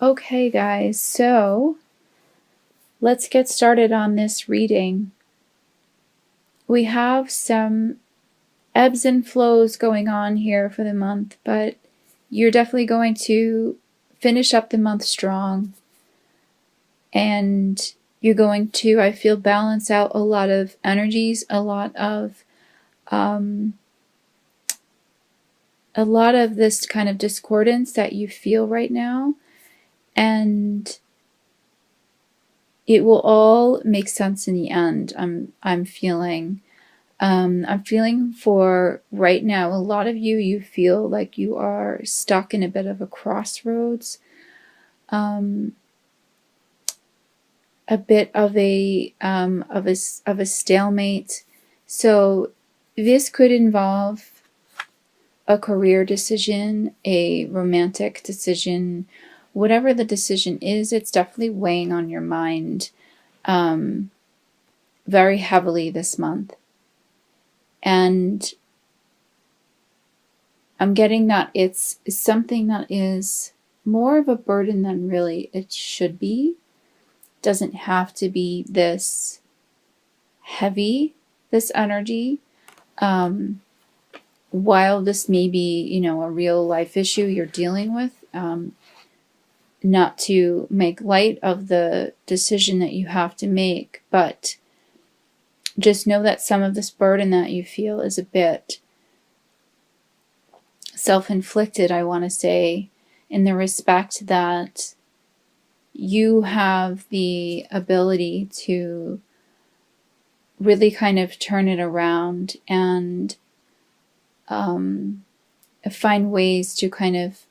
Okay, guys, so let's get started on this reading. We have some ebbs and flows going on here for the month, but you're definitely going to finish up the month strong. And you're going to, I feel, balance out a lot of energies, a lot of this kind of discordance that you feel right now. And it will all make sense in the end. I'm feeling for right now, a lot of you feel like you are stuck in a bit of a crossroads, a bit of a stalemate. So this could involve a career decision, a romantic decision, whatever the decision is. It's definitely weighing on your mind very heavily this month. And I'm getting that it's something that is more of a burden than really it should be. It doesn't have to be this heavy, this energy. While this may be, a real life issue you're dealing with, not to make light of the decision that you have to make, but just know that some of this burden that you feel is a bit self-inflicted, I want to say, in the respect that you have the ability to really kind of turn it around and find ways to kind of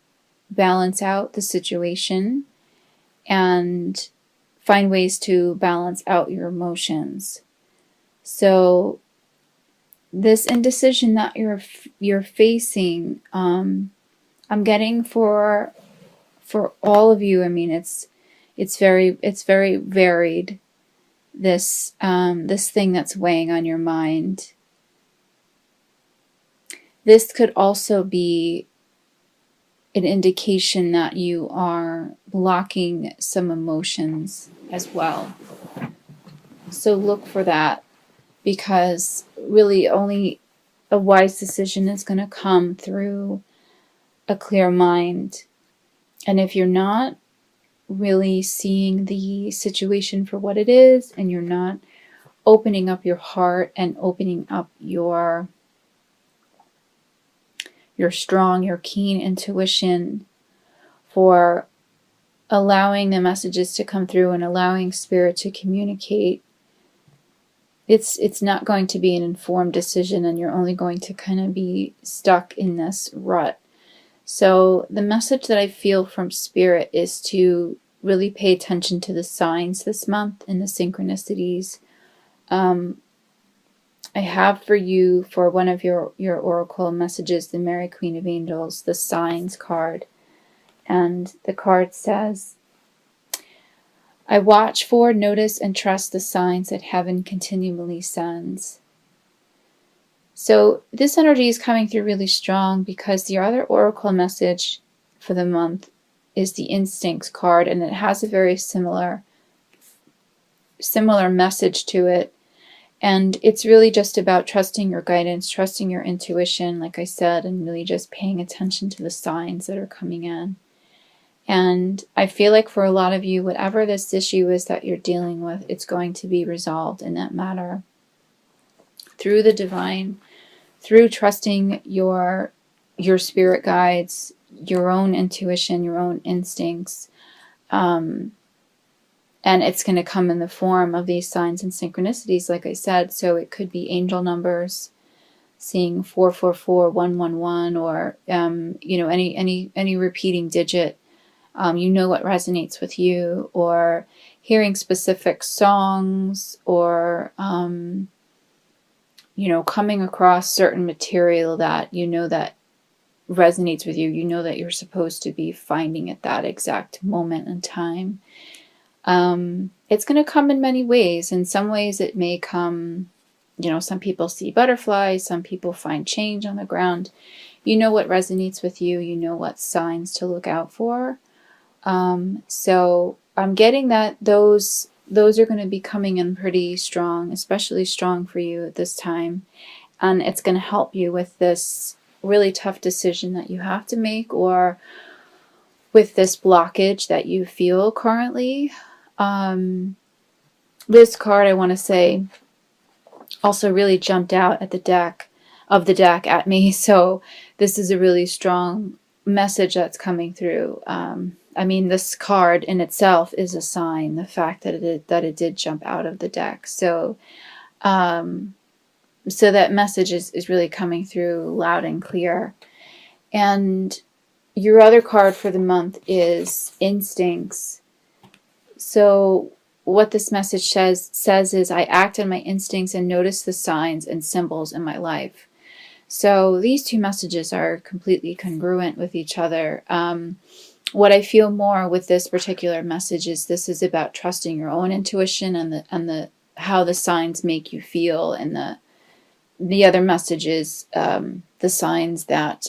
balance out the situation and find ways to balance out your emotions. So this indecision that you're facing, I'm getting for all of you. I mean, it's very varied. This thing that's weighing on your mind. This could also be an indication that you are blocking some emotions as well. So look for that, because really only a wise decision is going to come through a clear mind. And if you're not really seeing the situation for what it is, and you're not opening up your heart and opening up your strong, your keen intuition for allowing the messages to come through and allowing spirit to communicate, it's not going to be an informed decision, and you're only going to kind of be stuck in this rut. So the message that I feel from spirit is to really pay attention to the signs this month and the synchronicities. I have for you, for one of your oracle messages, the Mary Queen of Angels, the signs card. And the card says, I watch for, notice, and trust the signs that heaven continually sends. So this energy is coming through really strong, because the other oracle message for the month is the instincts card, and it has a very similar message to it. And it's really just about trusting your guidance, trusting your intuition, like I said, and really just paying attention to the signs that are coming in. And I feel like for a lot of you, whatever this issue is that you're dealing with, it's going to be resolved in that matter through the divine, through trusting your spirit guides, your own intuition, your own instincts. And it's going to come in the form of these signs and synchronicities, like I said. So it could be angel numbers, seeing 444, 111, or any repeating digit. What resonates with you, or hearing specific songs, or coming across certain material that that resonates with you. That you're supposed to be finding at that exact moment in time. It's going to come in many ways. In some ways it may come, some people see butterflies, some people find change on the ground. What resonates with you, what signs to look out for. So I'm getting that those are going to be coming in pretty strong, especially strong for you at this time. And it's going to help you with this really tough decision that you have to make, or with this blockage that you feel currently. This card, I want to say, also really jumped out at the deck at me. So this is a really strong message that's coming through. I mean, this card in itself is a sign, the fact that it did jump out of the deck. So so that message is really coming through loud and clear. And your other card for the month is instincts. So what this message says is, I act on my instincts and notice the signs and symbols in my life. So these two messages are completely congruent with each other. What I feel more with this particular message is this is about trusting your own intuition and the how the signs make you feel, and the other message is the signs that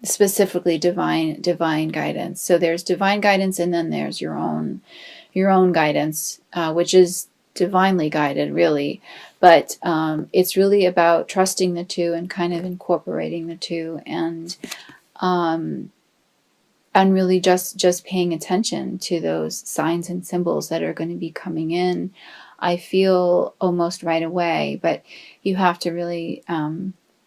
specifically divine guidance. So there's divine guidance, and then there's your own guidance, which is divinely guided, really. But it's really about trusting the two and kind of incorporating the two, and really just paying attention to those signs and symbols that are going to be coming in. I feel almost right away, but you have to really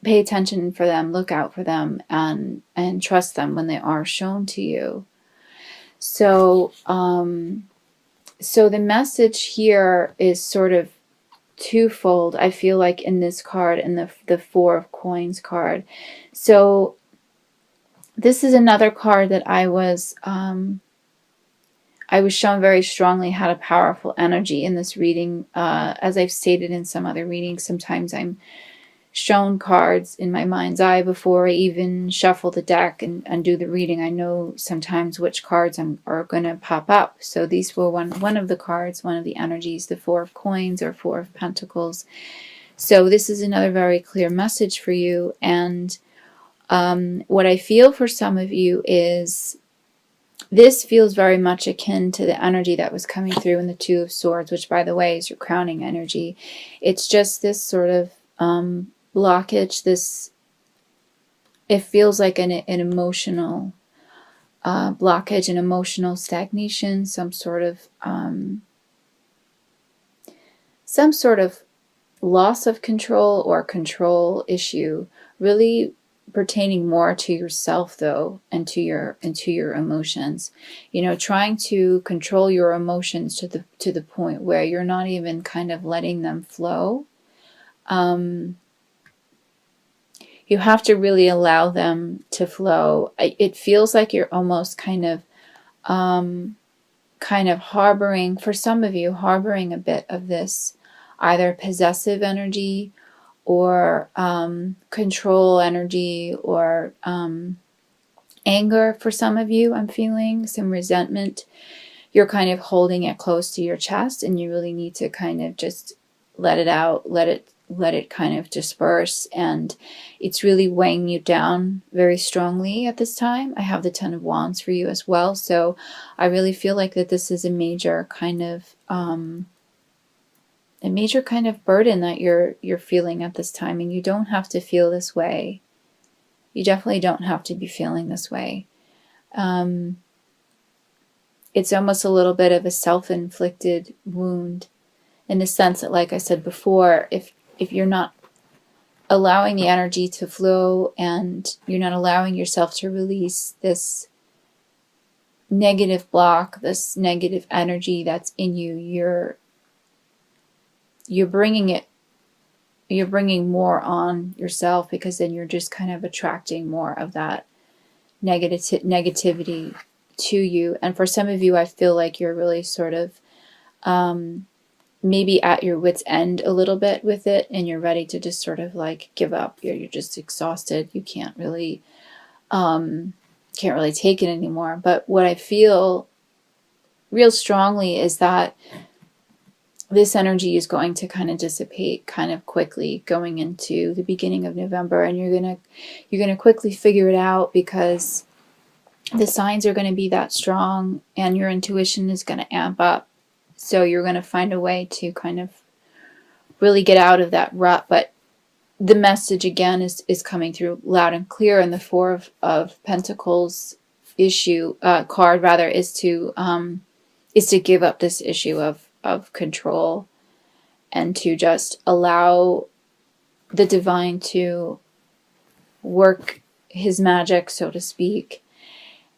pay attention for them, look out for them, and trust them when they are shown to you. So so the message here is sort of twofold, I feel like, in this card and the Four of Coins card. So this is another card that I was shown very strongly had a powerful energy in this reading. As I've stated in some other readings, sometimes I'm shown cards in my mind's eye before I even shuffle the deck and do the reading. I know sometimes which cards are going to pop up. So these were one of the cards, one of the energies, the Four of Coins or Four of Pentacles. So this is another very clear message for you. And what I feel for some of you is this feels very much akin to the energy that was coming through in the Two of Swords, which, by the way, is your crowning energy. It's just this sort of blockage. It feels like an emotional blockage, an emotional stagnation, some sort of loss of control or control issue, really pertaining more to yourself, though, and to your emotions. You know, trying to control your emotions to the point where you're not even kind of letting them flow. You have to really allow them to flow. It feels like you're almost kind of harboring, for some of you, harboring a bit of this either possessive energy or control energy, or anger. For some of you, I'm feeling some resentment. You're kind of holding it close to your chest, and you really need to kind of just let it out, let it kind of disperse, and it's really weighing you down very strongly at this time. I have the Ten of Wands for you as well, so I really feel like that this is a major kind of burden that you're feeling at this time, and you don't have to feel this way. You definitely don't have to be feeling this way. It's almost a little bit of a self-inflicted wound, in the sense that, like I said before, if you're not allowing the energy to flow, and you're not allowing yourself to release this negative block, this negative energy that's in you, you're bringing more on yourself, because then you're just kind of attracting more of that negativity to you. And for some of you, I feel like you're really sort of maybe at your wit's end a little bit with it, and you're ready to just sort of like give up. You're just exhausted. You can't really take it anymore. But what I feel real strongly is that this energy is going to kind of dissipate kind of quickly going into the beginning of November, and you're gonna quickly figure it out, because the signs are going to be that strong, and your intuition is going to amp up. So you're going to find a way to kind of really get out of that rut. But the message again is coming through loud and clear. And the Four of Pentacles card rather is to give up this issue of control, and to just allow the divine to work his magic, so to speak,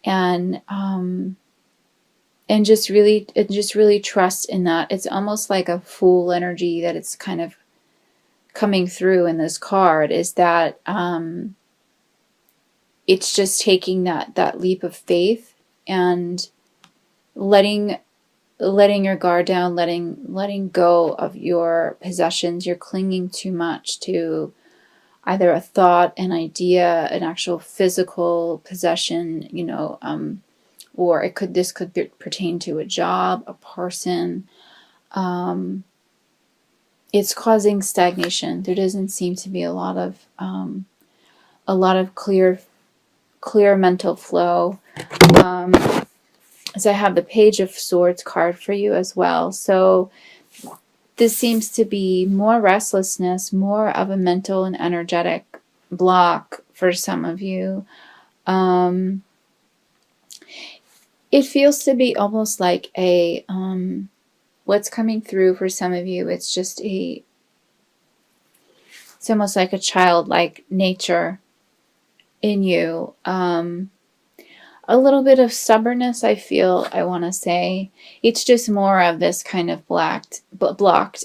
and just really trust in that. It's almost like a Fool energy that it's kind of coming through in this card, is that it's just taking that leap of faith and letting your guard down, letting go of your possessions. You're clinging too much to either a thought, an idea, an actual physical possession, or this could pertain to a job, a person. It's causing stagnation. There doesn't seem to be a lot of clear mental flow. So I have the Page of Swords card for you as well. So this seems to be more restlessness, more of a mental and energetic block for some of you. It feels to be almost like a what's coming through for some of you. It's almost like a childlike nature in you. A little bit of stubbornness, I want to say. It's just more of this kind of blocked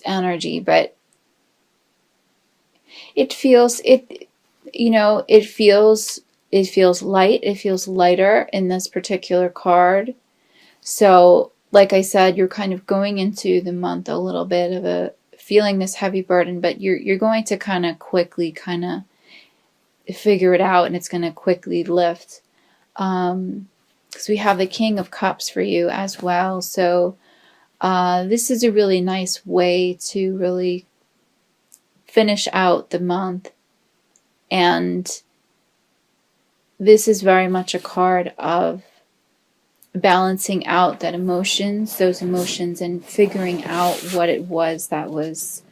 energy, but it feels light. It feels lighter in this particular card. So, like I said, you're kind of going into the month a little bit of feeling this heavy burden, but you're going to kind of quickly figure it out, and it's going to quickly lift. Because we have the King of Cups for you as well. So this is a really nice way to really finish out the month. And this is very much a card of balancing out those emotions, and figuring out what it was that was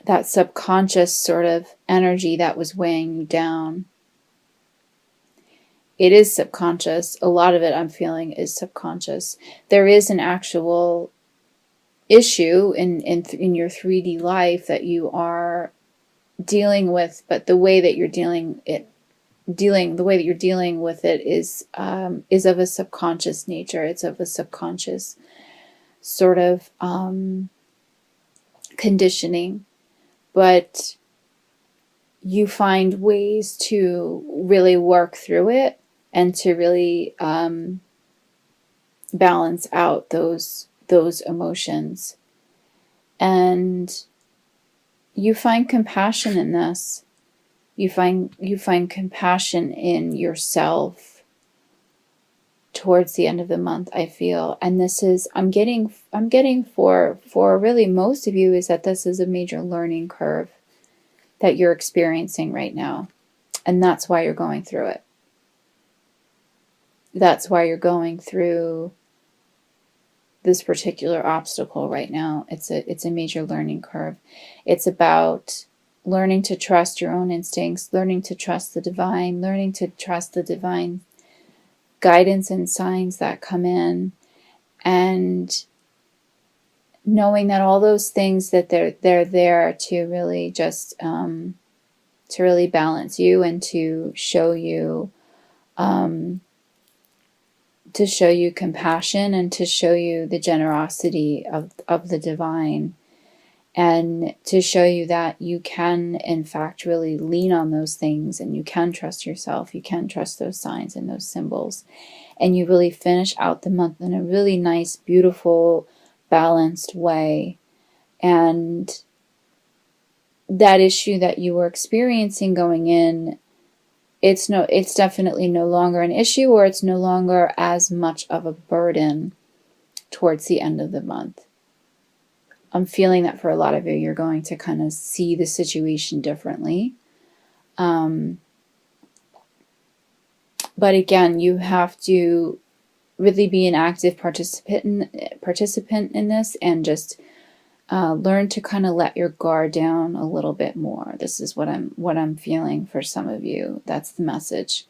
that subconscious sort of energy that was weighing you down. It is subconscious. A lot of it I'm feeling is subconscious. There is an actual issue in your 3D life that you are dealing with, but the way that you're dealing with it is of a subconscious nature. It's of a subconscious sort of conditioning. But you find ways to really work through it, and to really balance out those emotions. And you find compassion in this. You find compassion in yourself towards the end of the month, I feel. And this is, I'm getting for really most of you, is that this is a major learning curve that you're experiencing right now. And that's why you're going through it. That's why you're going through this particular obstacle right now. It's a major learning curve. It's about learning to trust your own instincts, learning to trust the divine, learning to trust the divine guidance and signs that come in, and knowing that all those things that they're there to really just to really balance you, and to show you compassion, and to show you the generosity of the divine, and to show you that you can in fact really lean on those things, and you can trust yourself, you can trust those signs and those symbols, and you really finish out the month in a really nice, beautiful, balanced way. And that issue that you were experiencing going in, it's definitely no longer an issue, or it's no longer as much of a burden towards the end of the month. I'm feeling that for a lot of you, you're going to kind of see the situation differently. But again, you have to really be an active participant in this, and just learn to kind of let your guard down a little bit more. This is what I'm feeling for some of you. That's the message.